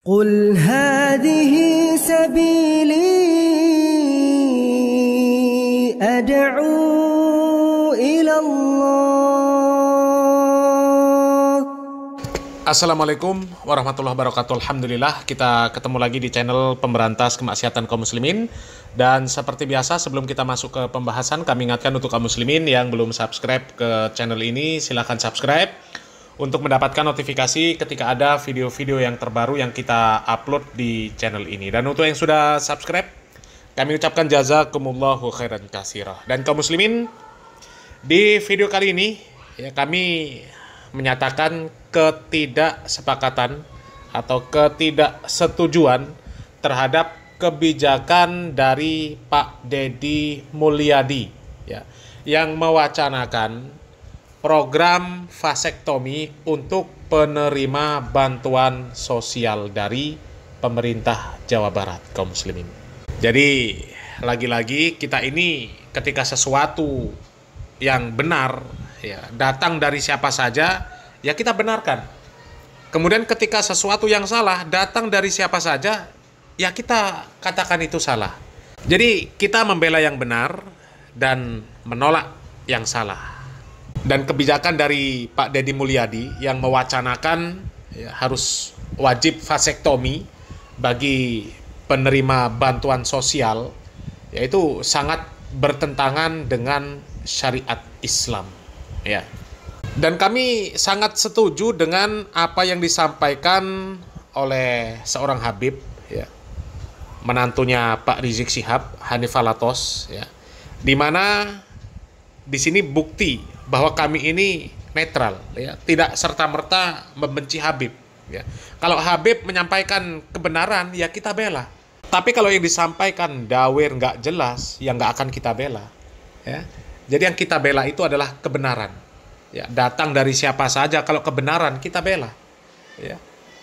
قل هذه سبيلي أدعو إلى الله. Assalamualaikum warahmatullahi wabarakatuh. Alhamdulillah kita ketemu lagi di channel Pemberantas Kemaksiatan Kaum Muslimin. Dan seperti biasa sebelum kita masuk ke pembahasan, kami ingatkan untuk kaum muslimin yang belum subscribe ke channel ini, silahkan subscribe untuk mendapatkan notifikasi ketika ada video-video yang terbaru yang kita upload di channel ini. Dan untuk yang sudah subscribe, kami ucapkan jazakumullahu khairan katsira. Dan kaum muslimin, di video kali ini ya kami menyatakan ketidaksepakatan atau ketidaksetujuan terhadap kebijakan dari Pak Deddy Mulyadi ya, yang mewacanakan program vasektomi untuk penerima bantuan sosial dari pemerintah Jawa Barat, kaum muslimin. Jadi lagi-lagi kita ini ketika sesuatu yang benar ya datang dari siapa saja ya kita benarkan. Kemudian ketika sesuatu yang salah datang dari siapa saja ya kita katakan itu salah. Jadi kita membela yang benar dan menolak yang salah. Dan kebijakan dari Pak Deddy Mulyadi yang mewacanakan ya, harus wajib vasektomi bagi penerima bantuan sosial, yaitu sangat bertentangan dengan syariat Islam. Ya. Dan kami sangat setuju dengan apa yang disampaikan oleh seorang Habib, ya, menantunya Pak Rizik Syihab, Hanif Alatos, ya, di mana di sini bukti bahwa kami ini netral, ya, tidak serta-merta membenci Habib. Ya. Kalau Habib menyampaikan kebenaran, ya kita bela. Tapi kalau yang disampaikan dawir nggak jelas, ya nggak akan kita bela. Ya. Jadi yang kita bela itu adalah kebenaran. Ya, datang dari siapa saja, kalau kebenaran kita bela. Ya.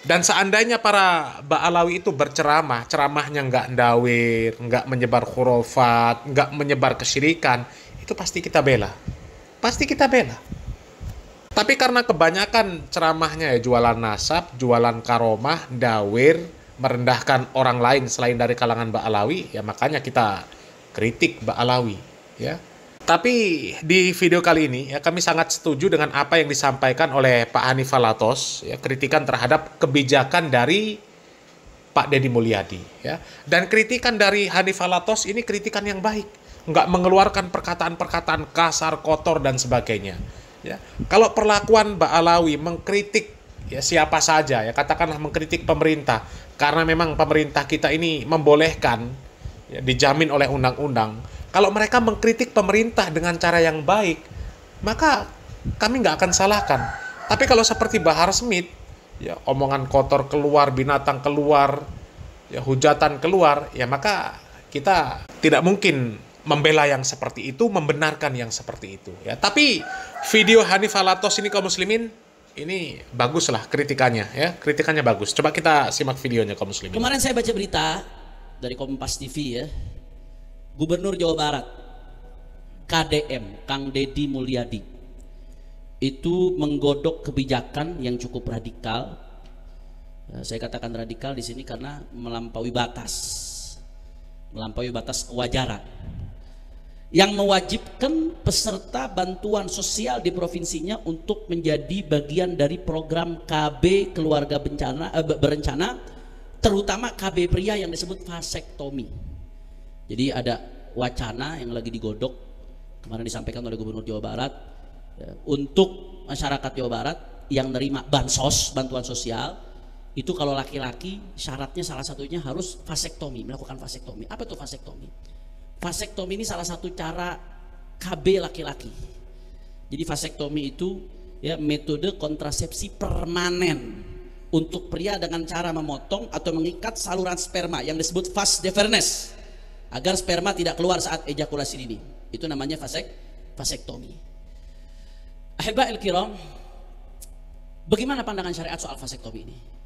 Dan seandainya para Ba'alawi itu berceramah, ceramahnya nggak dawir, nggak menyebar khurafat, nggak menyebar kesyirikan, itu pasti kita bela. Pasti kita bela. Tapi karena kebanyakan ceramahnya ya jualan nasab, jualan karomah, dawir, merendahkan orang lain selain dari kalangan Ba'alawi, ya makanya kita kritik Ba'alawi, ya. Tapi di video kali ini ya kami sangat setuju dengan apa yang disampaikan oleh Pak Hanif Alatos, ya, kritikan terhadap kebijakan dari Pak Deddy Mulyadi, ya. Dan kritikan dari Hanif Alatos ini kritikan yang baik. Nggak mengeluarkan perkataan-perkataan kasar, kotor, dan sebagainya. Ya. Kalau perlakuan Ba'alawi mengkritik ya siapa saja, ya katakanlah mengkritik pemerintah, karena memang pemerintah kita ini membolehkan, ya, dijamin oleh undang-undang. Kalau mereka mengkritik pemerintah dengan cara yang baik, maka kami nggak akan salahkan. Tapi kalau seperti Bahar Smith, ya omongan kotor keluar, binatang keluar, ya hujatan keluar, ya maka kita tidak mungkin membela yang seperti itu, membenarkan yang seperti itu. Ya, tapi video Hanif Alatos ini kaum muslimin, ini baguslah kritikannya, ya, kritikannya bagus. Coba kita simak videonya kaum muslimin. Kemarin saya baca berita dari Kompas TV ya, Gubernur Jawa Barat, KDM, Kang Deddy Mulyadi, itu menggodok kebijakan yang cukup radikal. Saya katakan radikal di sini karena melampaui batas kewajaran, yang mewajibkan peserta bantuan sosial di provinsinya untuk menjadi bagian dari program KB keluarga berencana, terutama KB pria yang disebut vasektomi. Jadi ada wacana yang lagi digodok kemarin disampaikan oleh Gubernur Jawa Barat ya, untuk masyarakat Jawa Barat yang nerima bansos, bantuan sosial, itu kalau laki-laki syaratnya salah satunya harus vasektomi, melakukan vasektomi. Apa itu vasektomi? Vasektomi ini salah satu cara KB laki-laki. Jadi vasektomi itu ya metode kontrasepsi permanen untuk pria dengan cara memotong atau mengikat saluran sperma yang disebut vas deferens agar sperma tidak keluar saat ejakulasi dini. Itu namanya vasektomi. Ahiba'il kiram, bagaimana pandangan syariat soal vasektomi ini?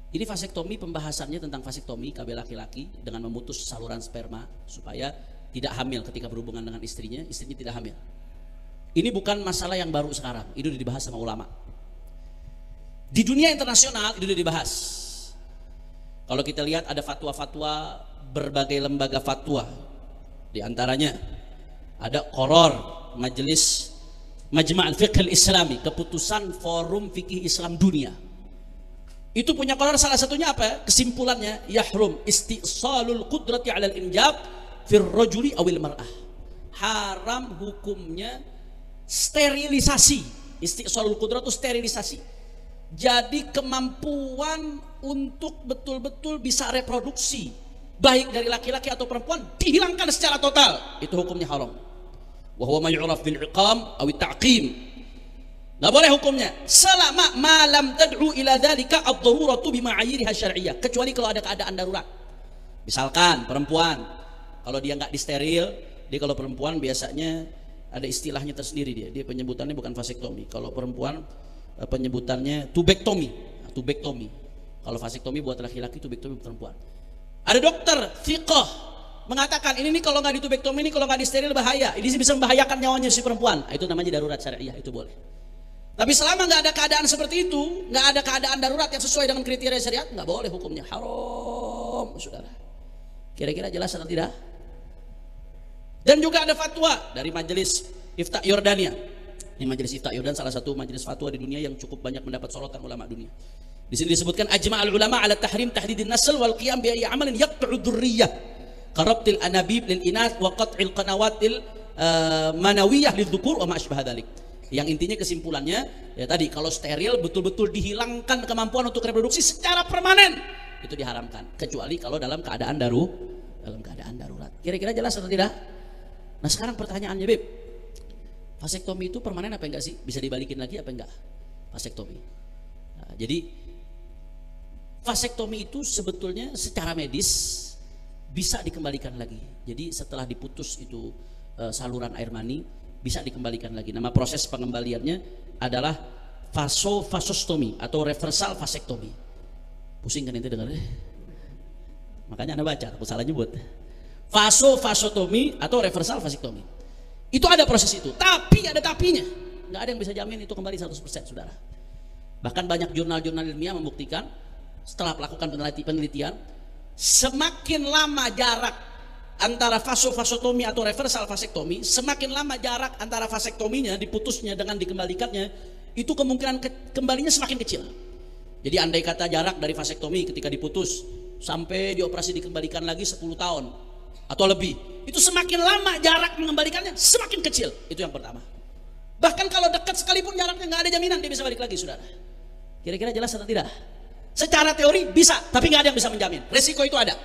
Ini vasektomi, pembahasannya tentang vasektomi KB laki-laki dengan memutus saluran sperma supaya tidak hamil ketika berhubungan dengan istrinya tidak hamil. Ini bukan masalah yang baru sekarang, ini sudah dibahas sama ulama. Di dunia internasional itu sudah dibahas. Kalau kita lihat ada fatwa-fatwa berbagai lembaga fatwa, di antaranya ada Qaror Majelis Majma' al-Fiqh al-Islami, keputusan Forum Fikih Islam Dunia. Itu punya qaror, salah satunya apa? Kesimpulannya, yahrum istisalul qudrati 'alal injab fir rajuli awil mar'ah. Haram hukumnya sterilisasi. Istisalul qudrat itu sterilisasi. Jadi kemampuan untuk betul-betul bisa reproduksi baik dari laki-laki atau perempuan dihilangkan secara total. Itu hukumnya haram. Wa huwa ma yu'raf bil iqam aw ta'qim. Nggak boleh hukumnya selama malam tad'u ila dzalika ad-daruratu bima'ayiriha syar'iyyah, kecuali kalau ada keadaan darurat. Misalkan perempuan, kalau dia nggak disteril, dia kalau perempuan biasanya ada istilahnya tersendiri, dia penyebutannya bukan vasektomi. Kalau perempuan penyebutannya tubektomi. Tubektomi. Kalau vasektomi buat laki-laki, tubektomi buat perempuan. Ada dokter fiqh mengatakan ini nih kalau nggak ditubektomi, ini kalau nggak disteril bahaya, ini bisa membahayakan nyawanya si perempuan. Itu namanya darurat syariah, itu boleh. Tapi selama nggak ada keadaan seperti itu, nggak ada keadaan darurat yang sesuai dengan kriteria syariat, nggak boleh hukumnya, haram, saudara. Kira-kira jelas atau tidak? Dan juga ada fatwa dari Majelis Ifta Yordania. Ini Majelis Ifta Yordan salah satu majelis fatwa di dunia yang cukup banyak mendapat sorotan ulama dunia. Di sini disebutkan ajma'al ulama ala tahrim tahdidin nasl wal qiyam bi ayyi amalin yaqta'u dzurriyyah karabtil anabib lil inath wa qat'il qanawatil manawiyah lidzukur wa ma asbah dzalik. Yang intinya kesimpulannya ya tadi, kalau steril betul-betul dihilangkan kemampuan untuk reproduksi secara permanen, itu diharamkan, kecuali kalau dalam keadaan darurat. Kira-kira jelas atau tidak? Nah sekarang pertanyaannya, Beb, vasektomi itu permanen apa enggak sih? Bisa dibalikin lagi apa enggak vasektomi? Nah, jadi vasektomi itu sebetulnya secara medis bisa dikembalikan lagi. Jadi setelah diputus itu saluran air mani bisa dikembalikan lagi. Nama proses pengembaliannya adalah vasostomi atau reversal vasektomi. Pusing kan itu dengar? Makanya Anda baca, aku salah nyebut. Vasostomi atau reversal vasektomi. Itu ada proses itu, tapi ada tapinya. Nggak ada yang bisa jamin itu kembali 100%, saudara. Bahkan banyak jurnal-jurnal ilmiah membuktikan setelah melakukan penelitian, semakin lama jarak antara vasotomi atau reversal vasektomi, semakin lama jarak antara vasektominya, diputusnya dengan dikembalikannya, itu kemungkinan kembalinya semakin kecil. Jadi andai kata jarak dari vasektomi ketika diputus sampai dioperasi dikembalikan lagi 10 tahun atau lebih, itu semakin lama jarak mengembalikannya semakin kecil. Itu yang pertama. Bahkan kalau dekat sekalipun jaraknya, nggak ada jaminan dia bisa balik lagi, saudara. Kira-kira jelas atau tidak? Secara teori bisa, tapi nggak ada yang bisa menjamin. Resiko itu ada.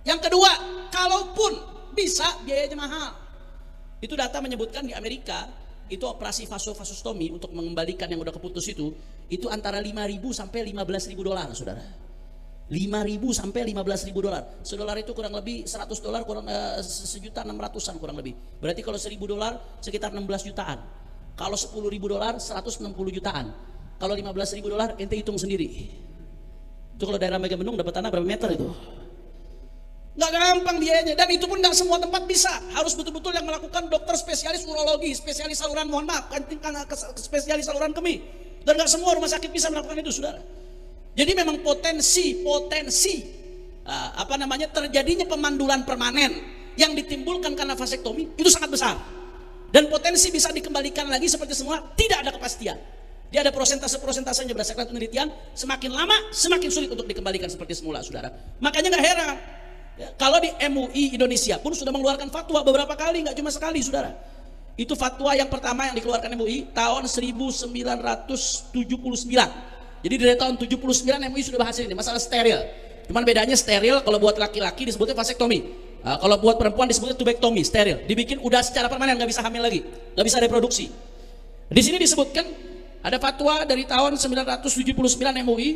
Yang kedua, kalaupun bisa, biayanya mahal. Itu data menyebutkan di Amerika, itu operasi vasostomi untuk mengembalikan yang udah keputus itu antara 5.000 sampai 15.000 dolar, saudara. 5.000 sampai 15.000 dolar. $1 itu kurang lebih $100, kurang 1.600.000-an kurang lebih. Berarti kalau $1.000 sekitar 16 jutaan. Kalau $10.000 160 jutaan. Kalau $15.000 ente hitung sendiri. Itu kalau daerah Megamendung dapat tanah berapa meter itu? Nggak gampang biayanya, dan itu pun nggak semua tempat bisa. Harus betul-betul yang melakukan dokter spesialis urologi, spesialis saluran, mohon maaf, spesialis saluran kemih. Dan nggak semua rumah sakit bisa melakukan itu, saudara. Jadi memang potensi terjadinya pemandulan permanen yang ditimbulkan karena vasektomi itu sangat besar. Dan potensi bisa dikembalikan lagi seperti semula tidak ada kepastian. Dia ada prosentasenya berdasarkan penelitian, semakin lama semakin sulit untuk dikembalikan seperti semula, saudara. Makanya nggak heran ya, kalau di MUI Indonesia pun sudah mengeluarkan fatwa beberapa kali, nggak cuma sekali, saudara. Itu fatwa yang pertama yang dikeluarkan MUI tahun 1979. Jadi dari tahun 79 MUI sudah bahas ini masalah steril. Cuman bedanya steril kalau buat laki-laki disebutnya vasektomi. Kalau buat perempuan disebutnya tubektomi, steril. Dibikin udah secara permanen, nggak bisa hamil lagi, nggak bisa reproduksi. Di sini disebutkan ada fatwa dari tahun 1979 MUI.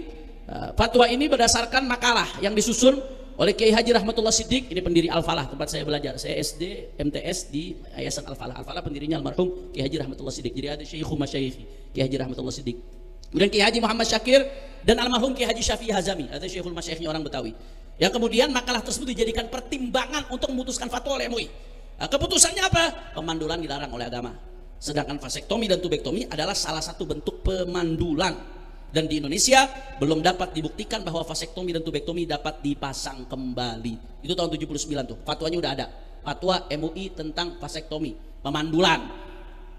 Fatwa ini berdasarkan makalah yang disusun oleh Kiai Haji Rahmatullah Siddiq. Ini pendiri Al-Falah, tempat saya belajar. Saya SD MTS di Yayasan Al-Falah. Al-Falah pendirinya almarhum Kiai Haji Rahmatullah Siddiq. Jadi ada Syekhul Masyayikh Kiai Haji Rahmatullah Siddiq. Kemudian Kiai Haji Muhammad Syakir dan almarhum Kiai Haji Syafi'i Hazami, atau Syekhul Masyayikhnya orang Betawi. Yang kemudian makalah tersebut dijadikan pertimbangan untuk memutuskan fatwa oleh MUI. Keputusannya apa? Pemandulan dilarang oleh agama. Sedangkan vasektomi dan tubektomi adalah salah satu bentuk pemandulan Dan di Indonesia belum dapat dibuktikan bahwa vasektomi dan tubektomi dapat dipasang kembali. Itu tahun 79 tuh, fatwanya udah ada. Fatwa MUI tentang vasektomi, pemandulan,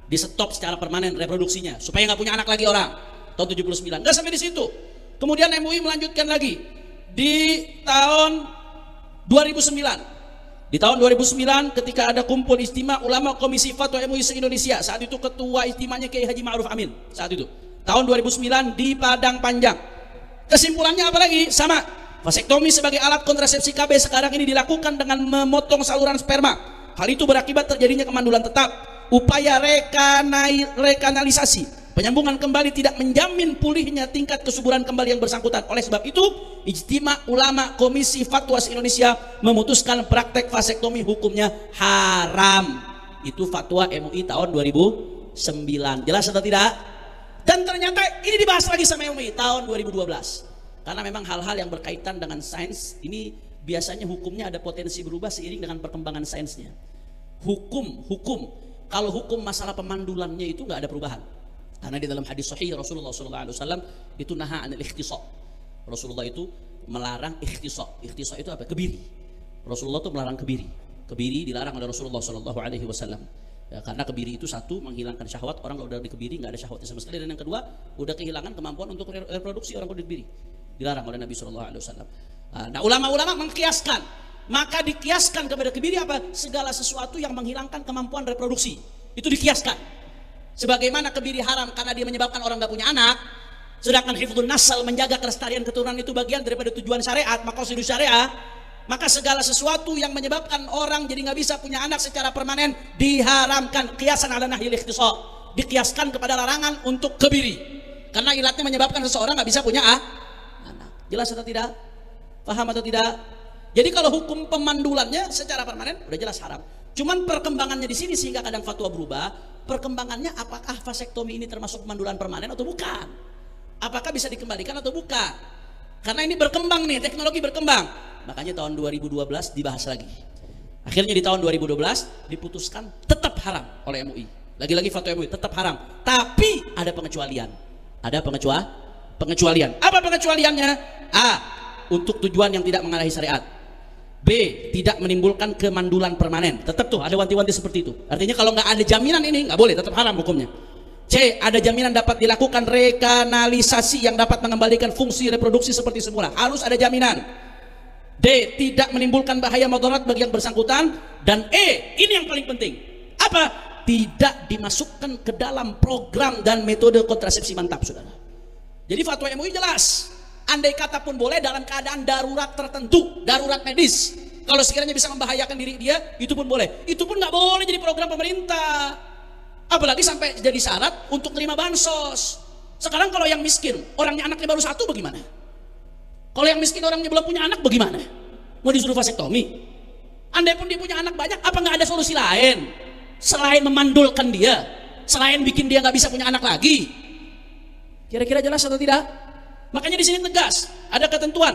di stop secara permanen reproduksinya supaya nggak punya anak lagi orang. Tahun 79. Nggak sampai di situ. Kemudian MUI melanjutkan lagi di tahun 2009. Di tahun 2009 ketika ada kumpul istimewa ulama Komisi Fatwa MUI se-Indonesia, saat itu ketua istimanya Kiai Haji Ma'ruf Amin saat itu. Tahun 2009 di Padang Panjang. Kesimpulannya apa lagi? Sama. Vasektomi sebagai alat kontrasepsi KB sekarang ini dilakukan dengan memotong saluran sperma. Hal itu berakibat terjadinya kemandulan tetap. Upaya rekanalisasi, penyambungan kembali tidak menjamin pulihnya tingkat kesuburan kembali yang bersangkutan. Oleh sebab itu, Ijtima Ulama Komisi Fatwa Indonesia memutuskan praktek vasektomi hukumnya haram. Itu fatwa MUI tahun 2009. Jelas atau tidak? Dan ternyata ini dibahas lagi sama MUI tahun 2012. Karena memang hal-hal yang berkaitan dengan sains ini biasanya hukumnya ada potensi berubah seiring dengan perkembangan sainsnya. Hukum kalau hukum masalah pemandulannya itu nggak ada perubahan. Karena di dalam hadis sahih Rasulullah SAW itu naha anil ikhtisha. Rasulullah itu melarang ikhtisha. Ikhtisha itu apa? Kebiri. Rasulullah itu melarang kebiri. Kebiri dilarang oleh Rasulullah SAW. Ya, karena kebiri itu satu menghilangkan syahwat. Orang kalau udah dikebiri nggak ada syahwatnya sama sekali. Dan yang kedua udah kehilangan kemampuan untuk reproduksi orang kalau dikebiri. Dilarang oleh Nabi SAW. Nah, ulama-ulama mengkiaskan, maka dikiaskan kepada kebiri apa? Segala sesuatu yang menghilangkan kemampuan reproduksi itu dikiaskan. Sebagaimana kebiri haram karena dia menyebabkan orang nggak punya anak, sedangkan hifdzun nasal menjaga kelestarian keturunan itu bagian daripada tujuan syariat, maqasidus syariah. Maka segala sesuatu yang menyebabkan orang jadi nggak bisa punya anak secara permanen diharamkan. Qiyasan ala nahyil ikhtisha, dikiaskan kepada larangan untuk kebiri karena ilatnya menyebabkan seseorang nggak bisa punya anak. Jelas atau tidak? Paham atau tidak? Jadi kalau hukum pemandulannya secara permanen udah jelas haram. Cuman perkembangannya di sini sehingga kadang fatwa berubah. Perkembangannya apakah vasektomi ini termasuk pemandulan permanen atau bukan? Apakah bisa dikembalikan atau bukan? Karena ini berkembang nih, teknologi berkembang. Makanya tahun 2012 dibahas lagi. Akhirnya di tahun 2012 diputuskan tetap haram oleh MUI. Lagi-lagi fatwa MUI tetap haram. Tapi ada pengecualian. Ada pengecualian. Apa pengecualiannya? A. Untuk tujuan yang tidak mengalahi syariat. B. Tidak menimbulkan kemandulan permanen. Tetap tuh ada wanti-wanti seperti itu. Artinya kalau nggak ada jaminan ini nggak boleh, tetap haram hukumnya. C. Ada jaminan dapat dilakukan rekanalisasi yang dapat mengembalikan fungsi reproduksi seperti semula. Harus ada jaminan. D. Tidak menimbulkan bahaya mudarat bagi yang bersangkutan. Dan E. Ini yang paling penting. Apa? Tidak dimasukkan ke dalam program dan metode kontrasepsi mantap, saudara. Jadi fatwa MUI jelas. Andai kata pun boleh dalam keadaan darurat tertentu, darurat medis. Kalau sekiranya bisa membahayakan diri dia, itu pun boleh. Itu pun nggak boleh jadi program pemerintah. Apalagi sampai jadi syarat untuk terima bansos. Sekarang kalau yang miskin, orangnya anaknya baru satu bagaimana? Kalau yang miskin orangnya belum punya anak bagaimana? Mau disuruh vasektomi? Andai pun dia punya anak banyak, apa nggak ada solusi lain? Selain memandulkan dia, selain bikin dia nggak bisa punya anak lagi. Kira-kira jelas atau tidak? Makanya di sini tegas, ada ketentuan,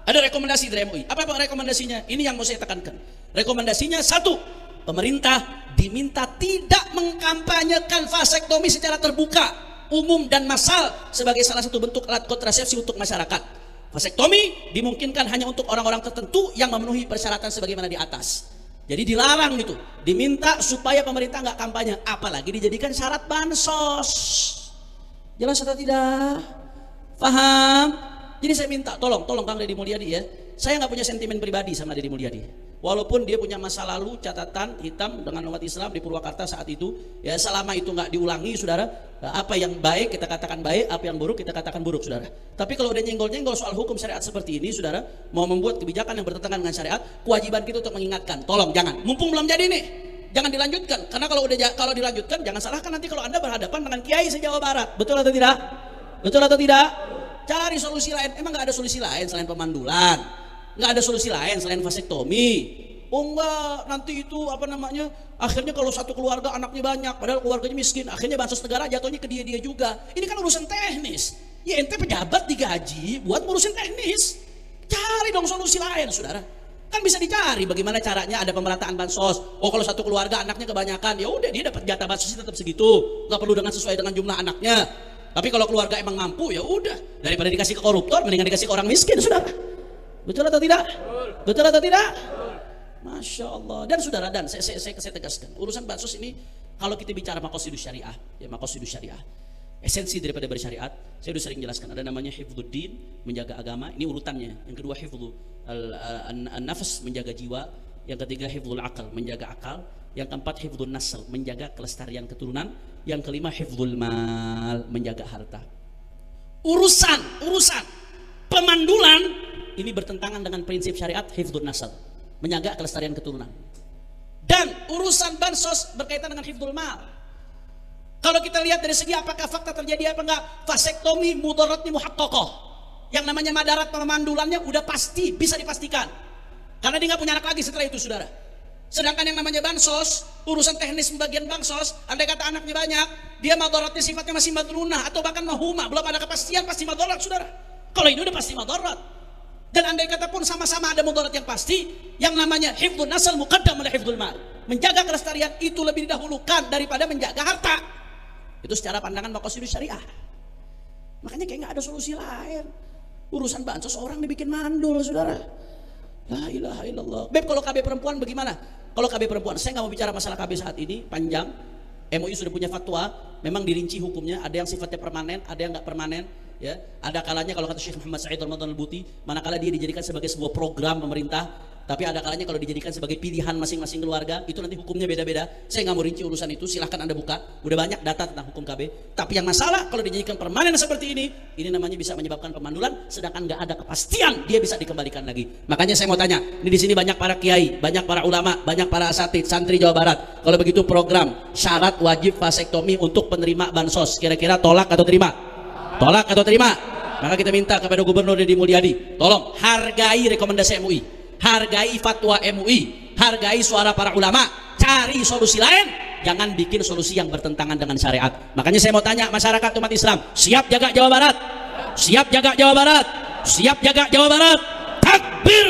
ada rekomendasi dari MUI. Apa rekomendasinya? Ini yang mau saya tekankan. Rekomendasinya satu, pemerintah diminta tidak mengkampanyekan vasektomi secara terbuka, umum dan massal sebagai salah satu bentuk alat kontrasepsi untuk masyarakat. Vasektomi dimungkinkan hanya untuk orang-orang tertentu yang memenuhi persyaratan sebagaimana di atas. Jadi dilarang gitu, diminta supaya pemerintah nggak kampanye, apalagi dijadikan syarat bansos. Jelas atau tidak? Paham? Jadi saya minta tolong Kang Deddy Mulyadi ya. Saya nggak punya sentimen pribadi sama Deddy Mulyadi. Walaupun dia punya masa lalu catatan hitam dengan umat Islam di Purwakarta saat itu, ya selama itu nggak diulangi, saudara. Apa yang baik kita katakan baik, apa yang buruk kita katakan buruk, saudara. Tapi kalau udah nyenggol-nyenggol soal hukum syariat seperti ini, saudara, mau membuat kebijakan yang bertentangan dengan syariat, kewajiban kita untuk mengingatkan. Tolong jangan. Mumpung belum jadi nih, jangan dilanjutkan. Karena kalau dilanjutkan, jangan salahkan nanti kalau Anda berhadapan dengan kiai se-Jawa Barat. Betul atau tidak? Betul atau tidak? Cari solusi lain. Emang nggak ada solusi lain selain pemandulan? Nggak ada solusi lain selain vasektomi? Oh enggak, nanti itu apa namanya? Akhirnya kalau satu keluarga anaknya banyak, padahal keluarganya miskin, akhirnya bansos negara jatuhnya ke dia juga. Ini kan urusan teknis. Ya ente pejabat digaji buat ngurusin teknis. Cari dong solusi lain, saudara. Kan bisa dicari bagaimana caranya ada pemerataan bansos. Oh kalau satu keluarga anaknya kebanyakan, ya udah dia dapat jatah bansos tetap segitu. Nggak perlu dengan sesuai dengan jumlah anaknya. Tapi kalau keluarga emang mampu, ya udah, daripada dikasih ke koruptor mendingan dikasih ke orang miskin, saudara. Betul atau tidak? Betul atau tidak? Masya Allah. Dan saudara, dan saya tegaskan, urusan bansos ini kalau kita bicara maqasidus syariah, ya maqasidus syariah, esensi daripada bersyariat, saya sudah sering jelaskan, ada namanya hifdzuddin, menjaga agama, ini urutannya. Yang kedua hifdzu an-nafs, menjaga jiwa. Yang ketiga hifdzul akal, menjaga akal. Yang keempat hifdzun nasl, menjaga kelestarian keturunan. Yang kelima hifdzul mal, menjaga harta. Urusan pemandulan ini bertentangan dengan prinsip syariat hifdzun nasl, menjaga kelestarian keturunan. Dan urusan bansos berkaitan dengan hifdzul mal. Kalau kita lihat dari segi apakah fakta terjadi apa enggak, vasektomi mudaratnya muhaqqaqah. Yang namanya madarat pemandulannya udah pasti, bisa dipastikan. Karena dia nggak punya anak lagi setelah itu, saudara. Sedangkan yang namanya bansos, urusan teknis pembagian bansos, andai kata anaknya banyak, dia madaratnya sifatnya masih madrunah atau bahkan mahuma, belum ada kepastian, pasti madarat, saudara. Kalau ini udah pasti madarat. Dan andai kata pun sama-sama ada mudarat yang pasti, yang namanya hifdzun nasl muqaddam ala hifdzul mal. Menjaga kelestarian itu lebih didahulukan daripada menjaga harta. Itu secara pandangan maqasidus syariah. Makanya kayak nggak ada solusi lain. Urusan bansos orang dibikin mandul, saudara. La ilaha illallah. Beb, kalau KB perempuan bagaimana? Kalau KB perempuan, saya nggak mau bicara masalah KB saat ini, panjang. MUI sudah punya fatwa, memang dirinci hukumnya. Ada yang sifatnya permanen, ada yang nggak permanen. Ya, ada kalanya kalau kata Syekh Muhammad Said Ramadan Al-Buti, manakala dia dijadikan sebagai sebuah program pemerintah, tapi ada kalanya kalau dijadikan sebagai pilihan masing-masing keluarga, itu nanti hukumnya beda-beda. Saya nggak mau rinci urusan itu, silahkan Anda buka. Udah banyak data tentang hukum KB. Tapi yang masalah kalau dijadikan permanen seperti ini namanya bisa menyebabkan pemandulan, sedangkan nggak ada kepastian dia bisa dikembalikan lagi. Makanya saya mau tanya, ini di sini banyak para kiai, banyak para ulama, banyak para asatidz, santri Jawa Barat. Kalau begitu program syarat wajib vasektomi untuk penerima bansos, kira-kira tolak atau terima? Tolak atau terima? Maka kita minta kepada Gubernur Deddy Mulyadi, tolong hargai rekomendasi MUI, hargai fatwa MUI, hargai suara para ulama, cari solusi lain, jangan bikin solusi yang bertentangan dengan syariat. Makanya saya mau tanya masyarakat umat Islam, siap jaga Jawa Barat? Siap jaga Jawa Barat? Siap jaga Jawa Barat? Takbir!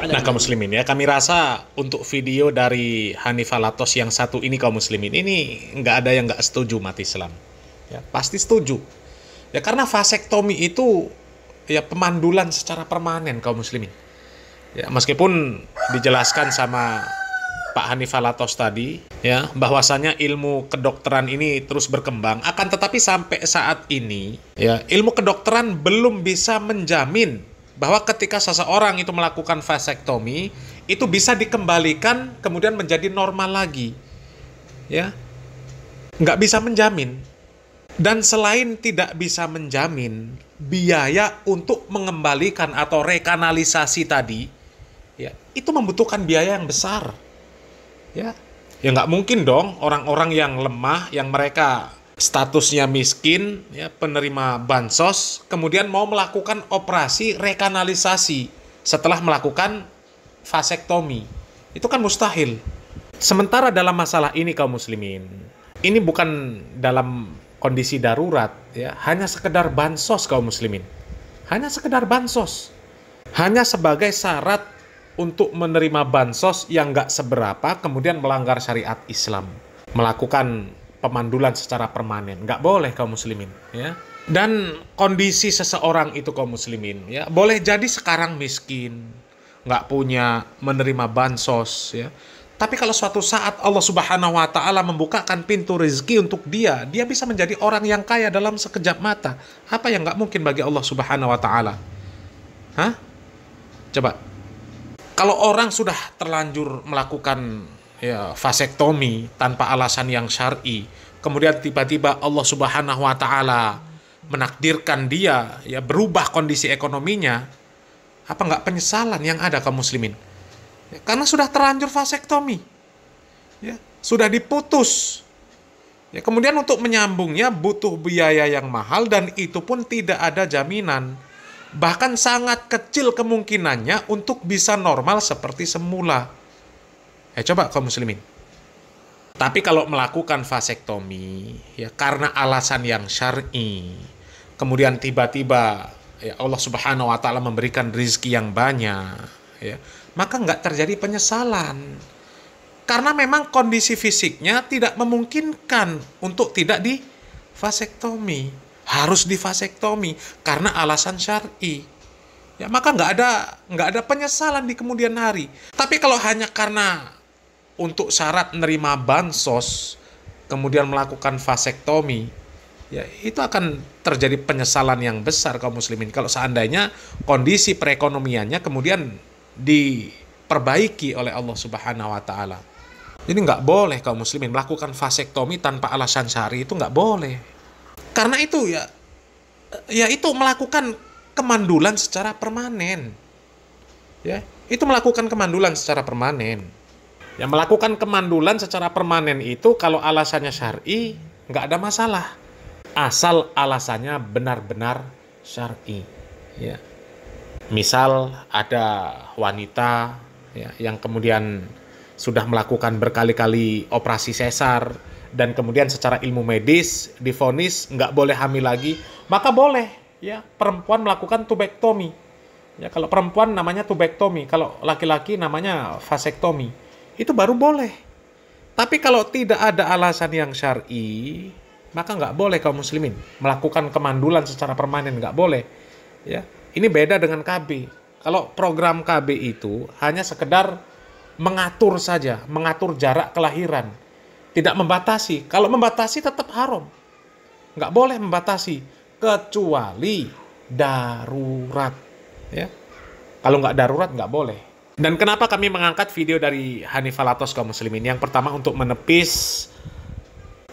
Nah kaum muslimin ya, kami rasa untuk video dari Hanifah Latos yang satu ini kaum muslimin, ini nggak ada yang nggak setuju umat Islam. Ya, pasti setuju. Ya karena vasektomi itu ya pemandulan secara permanen kaum muslimin. Ya meskipun dijelaskan sama Pak Hanifah Latos tadi ya bahwasanya ilmu kedokteran ini terus berkembang, akan tetapi sampai saat ini ya ilmu kedokteran belum bisa menjamin bahwa ketika seseorang itu melakukan vasektomi itu bisa dikembalikan kemudian menjadi normal lagi. Ya. Nggak bisa menjamin. Dan selain tidak bisa menjamin, biaya untuk mengembalikan atau rekanalisasi tadi, ya itu membutuhkan biaya yang besar. Ya nggak mungkin dong orang-orang yang lemah, yang mereka statusnya miskin, ya penerima bansos, kemudian mau melakukan operasi rekanalisasi setelah melakukan vasektomi. Itu kan mustahil. Sementara dalam masalah ini kaum muslimin, ini bukan dalam kondisi darurat, ya hanya sekedar bansos kaum muslimin, hanya sekedar bansos, hanya sebagai syarat untuk menerima bansos yang nggak seberapa, kemudian melanggar syariat Islam, melakukan pemandulan secara permanen, nggak boleh kaum muslimin, ya. Dan kondisi seseorang itu kaum muslimin, ya boleh jadi sekarang miskin, nggak punya menerima bansos, ya. Tapi kalau suatu saat Allah Subhanahu wa Ta'ala membukakan pintu rezeki untuk dia bisa menjadi orang yang kaya dalam sekejap mata. Apa yang nggak mungkin bagi Allah Subhanahu wa Ta'ala? Hah? Coba. Kalau orang sudah terlanjur melakukan ya, vasektomi tanpa alasan yang syar'i, kemudian tiba-tiba Allah Subhanahu wa Ta'ala menakdirkan dia ya berubah kondisi ekonominya, apa nggak penyesalan yang ada kaum muslimin? Ya, karena sudah terlanjur vasektomi, ya, sudah diputus. Ya, kemudian untuk menyambungnya butuh biaya yang mahal dan itu pun tidak ada jaminan. Bahkan sangat kecil kemungkinannya untuk bisa normal seperti semula. Coba kaum muslimin. Tapi kalau melakukan vasektomi, ya karena alasan yang syar'i, kemudian tiba-tiba ya Allah Subhanahu wa Ta'ala memberikan rezeki yang banyak, ya, maka nggak terjadi penyesalan. Karena memang kondisi fisiknya tidak memungkinkan untuk tidak vasektomi, harus divasektomi karena alasan syar'i. Ya, maka nggak ada penyesalan di kemudian hari. Tapi kalau hanya karena untuk syarat nerima bansos, kemudian melakukan vasektomi, ya itu akan terjadi penyesalan yang besar kaum muslimin. Kalau seandainya kondisi perekonomiannya kemudian diperbaiki oleh Allah Subhanahu wa Ta'ala. Jadi nggak boleh kaum muslimin melakukan vasektomi tanpa alasan syar'i, itu nggak boleh. Karena itu ya itu melakukan kemandulan secara permanen. Ya, itu melakukan kemandulan secara permanen. Ya, melakukan kemandulan secara permanen itu kalau alasannya syar'i nggak ada masalah. Asal alasannya benar-benar syar'i. Ya. Misal ada wanita ya, yang kemudian sudah melakukan berkali-kali operasi sesar dan kemudian secara ilmu medis divonis nggak boleh hamil lagi, maka boleh ya perempuan melakukan tubektomi. Ya, kalau perempuan namanya tubektomi, kalau laki-laki namanya vasektomi. Itu baru boleh. Tapi kalau tidak ada alasan yang syar'i, maka nggak boleh kaum muslimin melakukan kemandulan secara permanen, nggak boleh. Ya, ini beda dengan KB. Kalau program KB itu hanya sekedar mengatur saja, mengatur jarak kelahiran, tidak membatasi. Kalau membatasi tetap haram, nggak boleh membatasi kecuali darurat. Ya, kalau nggak darurat nggak boleh. Dan kenapa kami mengangkat video dari Hanifah Latos kaum muslimin? Yang pertama untuk menepis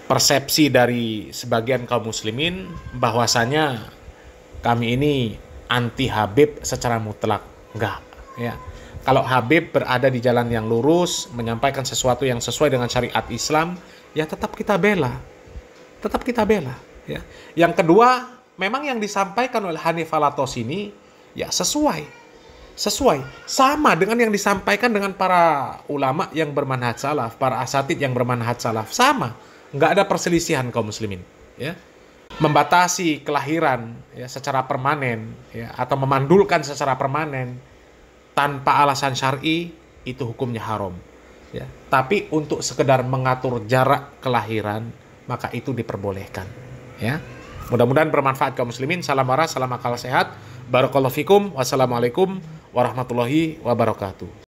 persepsi dari sebagian kaum muslimin bahwasanya kami ini anti Habib secara mutlak. Enggak, ya. Kalau Habib berada di jalan yang lurus, menyampaikan sesuatu yang sesuai dengan syariat Islam, ya tetap kita bela. Tetap kita bela, ya. Yang kedua, memang yang disampaikan oleh Hanifah Latos ini ya sesuai sama dengan yang disampaikan dengan para ulama yang bermanhaj salaf, para asatid yang bermanhaj salaf, sama. Nggak ada perselisihan kaum muslimin, ya. Membatasi kelahiran ya secara permanen ya atau memandulkan secara permanen tanpa alasan syar'i itu hukumnya haram ya. Tapi untuk sekedar mengatur jarak kelahiran maka itu diperbolehkan ya. Mudah-mudahan bermanfaat kaum muslimin. Salam waras, salam akal sehat. Barakallahu fikum. Wassalamualaikum warahmatullahi wabarakatuh.